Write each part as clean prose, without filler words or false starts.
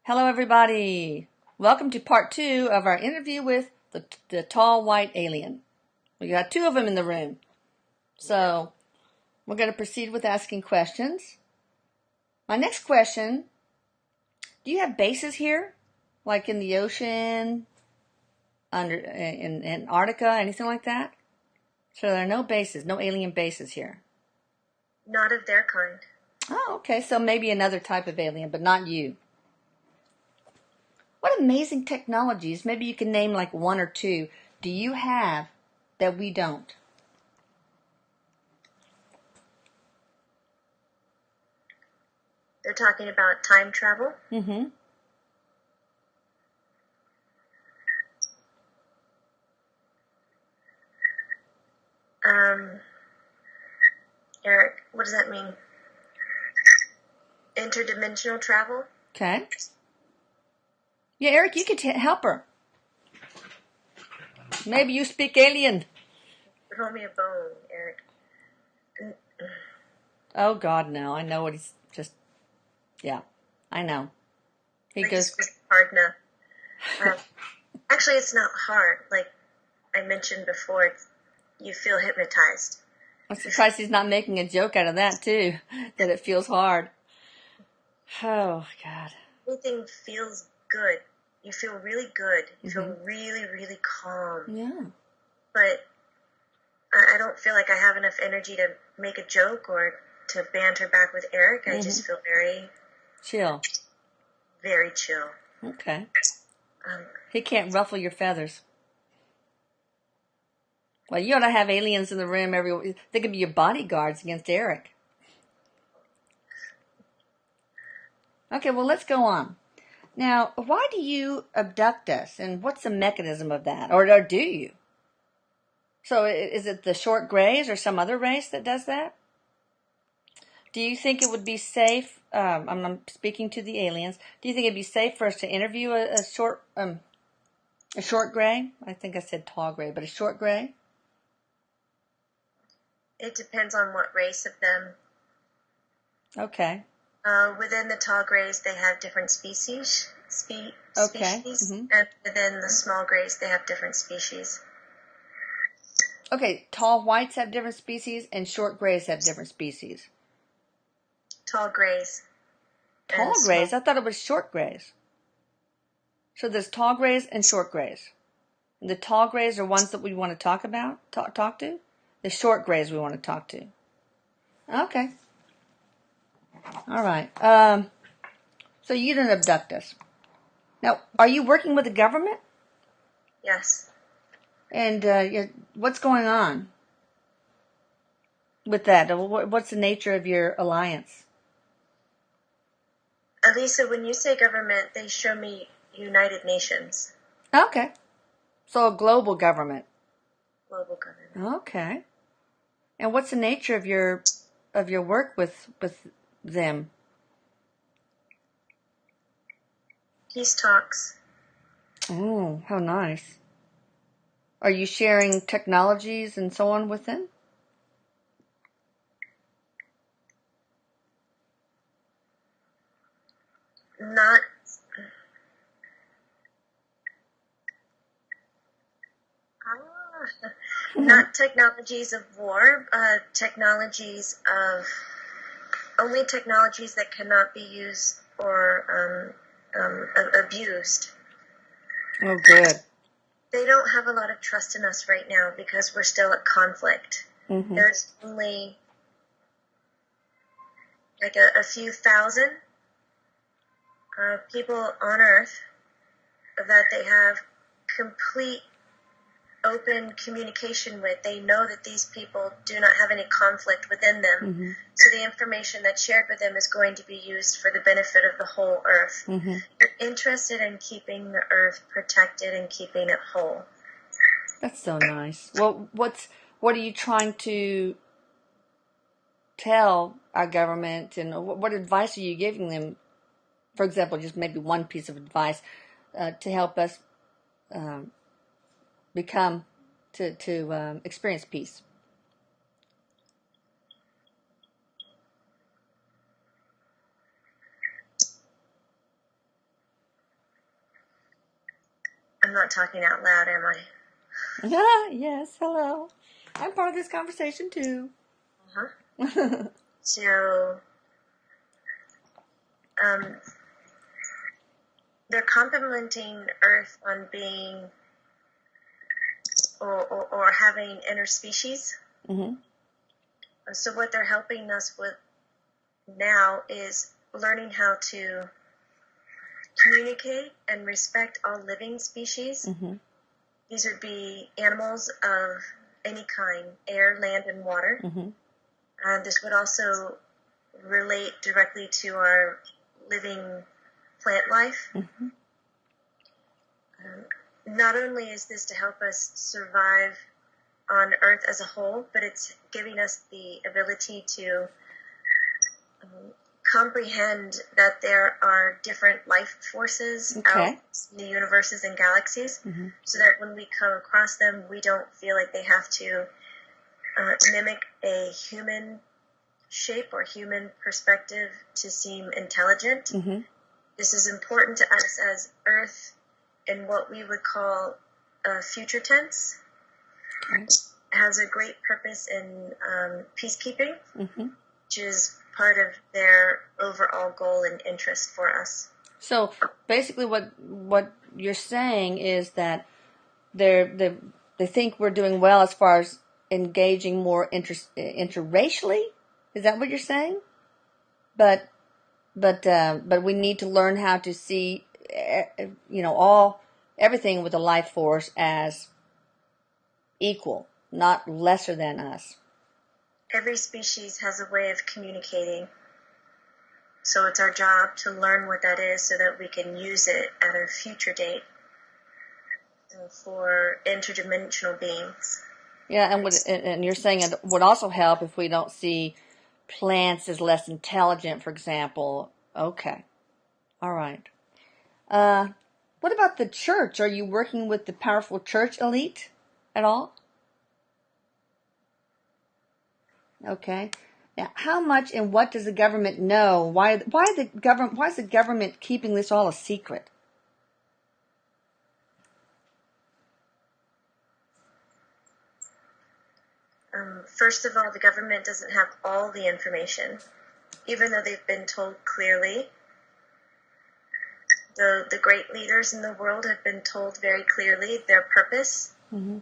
Hello, everybody. Welcome to part 2 of our interview with the tall white alien. We got 2 of them in the room. So we're going to proceed with asking questions. My next question, do you have bases here? Like in the ocean, in Antarctica, anything like that? So there are no bases, no alien bases here. Not of their kind. Oh, okay. So maybe another type of alien, but not you. What amazing technologies, maybe you can name like 1 or 2, do you have that we don't? They're talking about time travel. Mm-hmm. Erik, what does that mean? Interdimensional travel? Okay. Yeah, Erik, you could help her. Maybe you speak alien. Throw me a bone, Erik. Oh, God, no. I know what he's just... Yeah, I know. He goes... It's hard enough. Actually, it's not hard. Like I mentioned before, you feel hypnotized. I'm surprised he's not making a joke out of that, too. That it feels hard. Oh, God. Everything feels good. You feel really good. You feel really, really calm. Yeah. But I don't feel like I have enough energy to make a joke or to banter back with Erik. I just feel very... Chill. Very chill. Okay. He can't ruffle your feathers. Well, you ought to have aliens in the room they could be your bodyguards against Erik. Okay, well, let's go on. Now, why do you abduct us, and what's the mechanism of that? Or do you? So is it the short grays or some other race that does that? Do you think it would be safe, I'm speaking to the aliens, do you think it'd be safe for us to interview a short gray? I think I said tall gray, but a short gray? It depends on what race of them. Okay. Within the tall grays, they have different species. Okay. And within the small grays, they have different species. Okay, tall whites have different species, and short grays have different species. Tall grays. Tall grays? I thought it was short grays. So there's tall grays and short grays. And the tall grays are ones that we want to talk about, talk to. The short grays we want to talk to. Okay. All right. So you didn't abduct us. Now, are you working with the government? Yes. And what's going on with that? What's the nature of your alliance? Elisa, when you say government, they show me United Nations. Okay. So a global government. Global government. Okay. And what's the nature of your work with them? Peace talks. Oh, how nice. Are you sharing technologies and so on with them? Not technologies of war, only technologies that cannot be used or abused. Oh, good. They don't have a lot of trust in us right now because we're still at conflict. There's only like a few thousand people on Earth that they have complete open communication with. They know that these people do not have any conflict within them. So the information that's shared with them is going to be used for the benefit of the whole Earth. They're interested in keeping the Earth protected and keeping it whole. That's so nice. Well, what are you trying to tell our government, and what advice are you giving them? For example, just maybe one piece of advice to help us to experience peace. not talking out loud, am I? Yes, hello. I'm part of this conversation too. So, they're complimenting Earth on being or having interspecies. Mm-hmm. So what they're helping us with now is learning how to communicate and respect all living species. Mm-hmm. These would be animals of any kind, air, land, and water. Mm-hmm. This would also relate directly to our living plant life. Mm-hmm. Not only is this to help us survive on Earth as a whole, but it's giving us the ability to comprehend that there are different life forces out in the universes and galaxies, so that when we come across them, we don't feel like they have to mimic a human shape or human perspective to seem intelligent. Mm-hmm. This is important to us as Earth in what we would call future tense. Okay. Has a great purpose in peacekeeping, which is part of their overall goal and interest for us. So basically what you're saying is that they think we're doing well as far as engaging more interracially? Is that what you're saying? But we need to learn how to see, everything with a life force as equal, not lesser than us. Every species has a way of communicating. So it's our job to learn what that is so that we can use it at a future date for interdimensional beings. Yeah, and you're saying it would also help if we don't see plants as less intelligent, for example. Okay. All right. What about the church? Are you working with the powerful church elite at all? Okay. Now, how much and what does the government know? Why is the government keeping this all a secret? First of all, the government doesn't have all the information, even though they've been told clearly. The great leaders in the world have been told very clearly their purpose. Mm-hmm.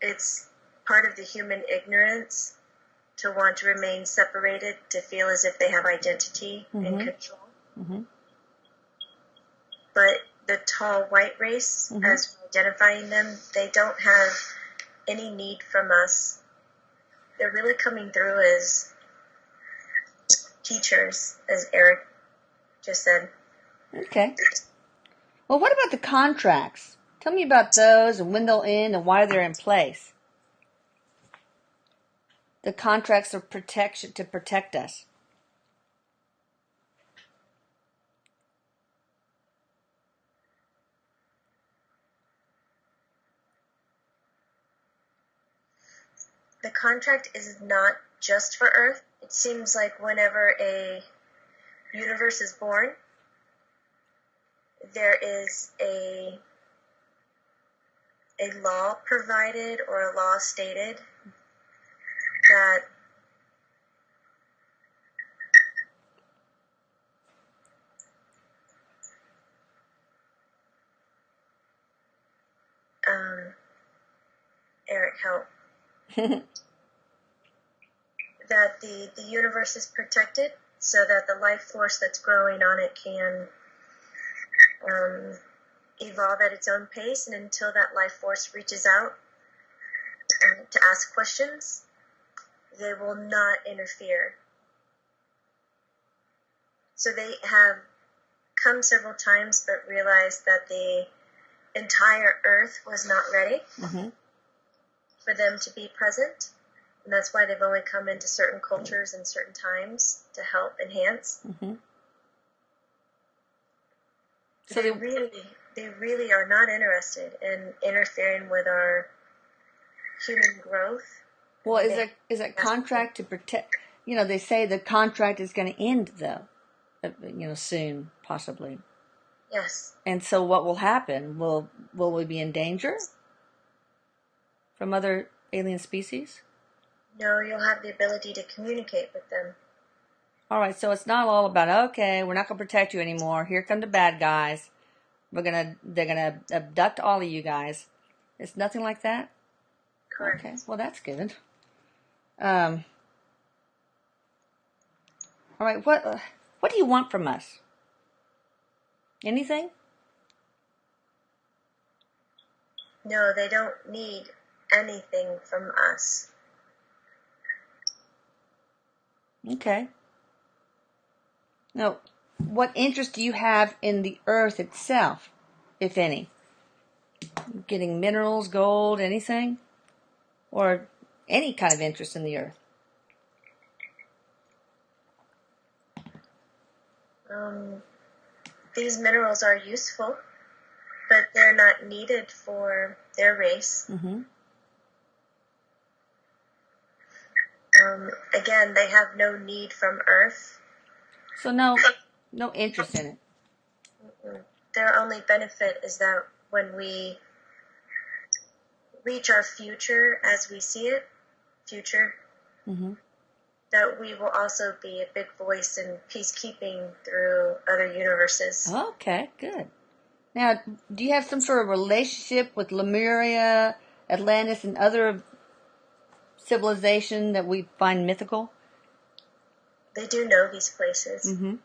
It's part of the human ignorance to want to remain separated, to feel as if they have identity and control. Mm-hmm. But the tall white race, as we're identifying them, they don't have any need from us. They're really coming through as teachers, as Erik just said. Okay. Well, what about the contracts? Tell me about those and when they'll end and why they're in place. The contracts of protection to protect us. The contract is not just for Earth. It seems like whenever a universe is born, there is a law provided or a law stated that Erik, help. That the universe is protected so that the life force that's growing on it can evolve at its own pace, and until that life force reaches out to ask questions, they will not interfere. So they have come several times but realized that the entire Earth was not ready for them to be present. And that's why they've only come into certain cultures and certain times to help enhance. Mm-hmm. So they really are not interested in interfering with our human growth. Well, is that contract to protect? They say the contract is going to end though, soon, possibly. Yes. And so what will happen? Will we be in danger from other alien species? No, you'll have the ability to communicate with them. All right, so it's not all about, okay, we're not going to protect you anymore. Here come the bad guys. They're gonna abduct all of you guys. It's nothing like that? Correct. Okay, well, that's good. All right, what do you want from us? Anything? No, they don't need anything from us. Okay. Now, what interest do you have in the earth itself, if any? Getting minerals, gold, anything? Or any kind of interest in the earth? These minerals are useful, but they're not needed for their race. Mm-hmm. Again, they have no need from Earth. So no interest in it. Their only benefit is that when we reach our future as we see it, Mm-hmm. that we will also be a big voice in peacekeeping through other universes. Okay, good. Now, do you have some sort of relationship with Lemuria, Atlantis, and other civilization that we find mythical? They do know these places. Mm-hmm.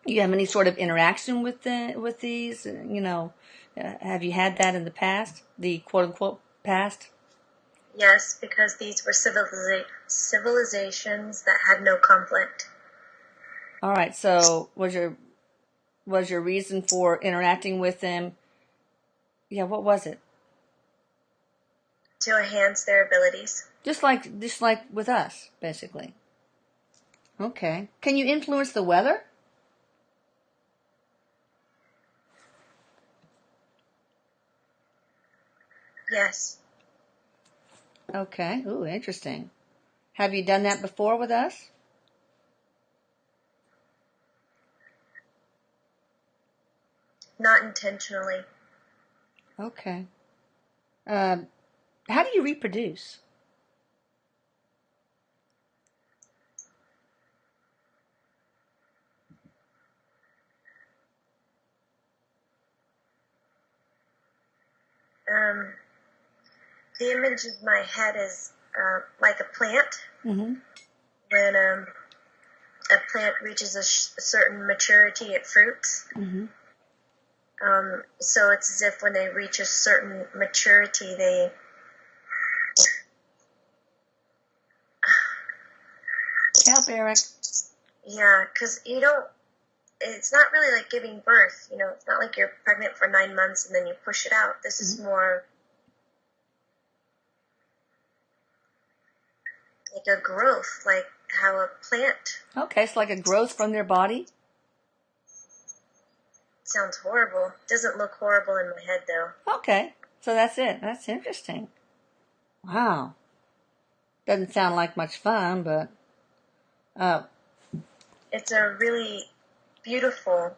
You have any sort of interaction with these? Have you had that in the past? The quote unquote past? Yes, because these were civilizations that had no conflict. All right. So was your reason for interacting with them? Yeah. What was it? To enhance their abilities. Just like with us, basically. Okay. Can you influence the weather? Yes. Okay. Ooh, interesting. Have you done that before with us? Not intentionally. Okay. How do you reproduce? The image in my head is like a plant. Mm-hmm. When a plant reaches a certain maturity, it fruits. Mm-hmm. So it's as if when they reach a certain maturity, they... Help, Erik. Yeah, because it's not really like giving birth. It's not like you're pregnant for 9 months and then you push it out. This is more like a growth, like how a plant... Okay, it's like a growth from their body? Sounds horrible. Doesn't look horrible in my head, though. Okay, so that's it. That's interesting. Wow. Doesn't sound like much fun, but... It's a really beautiful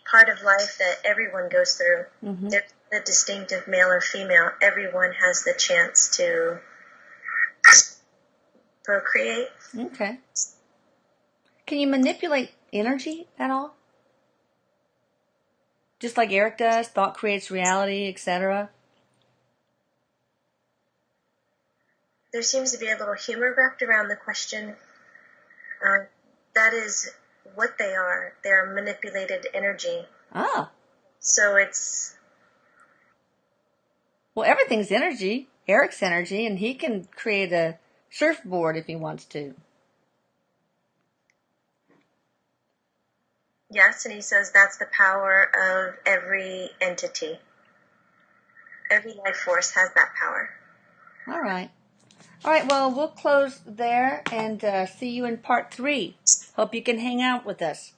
part of life that everyone goes through. Mm-hmm. There's the distinctive male or female. Everyone has the chance to procreate. Okay. Can you manipulate energy at all? Just like Erik does, thought creates reality, etc.? There seems to be a little humor wrapped around the question. That is what they are. They're manipulated energy. Ah. So it's... Well, everything's energy. Erik's energy, and he can create a surfboard if he wants to. Yes, and he says that's the power of every entity. Every life force has that power. All right. All right, well, we'll close there and see you in part 3. Hope you can hang out with us.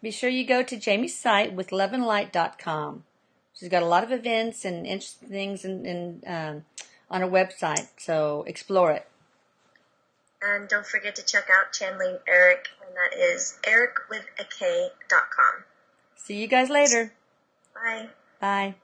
Be sure you go to Jamie's site with loveandlight.com. She's got a lot of events and interesting things on her website, so explore it. And don't forget to check out Channeling Erik, and that is ericwithak.com. See you guys later. Bye. Bye.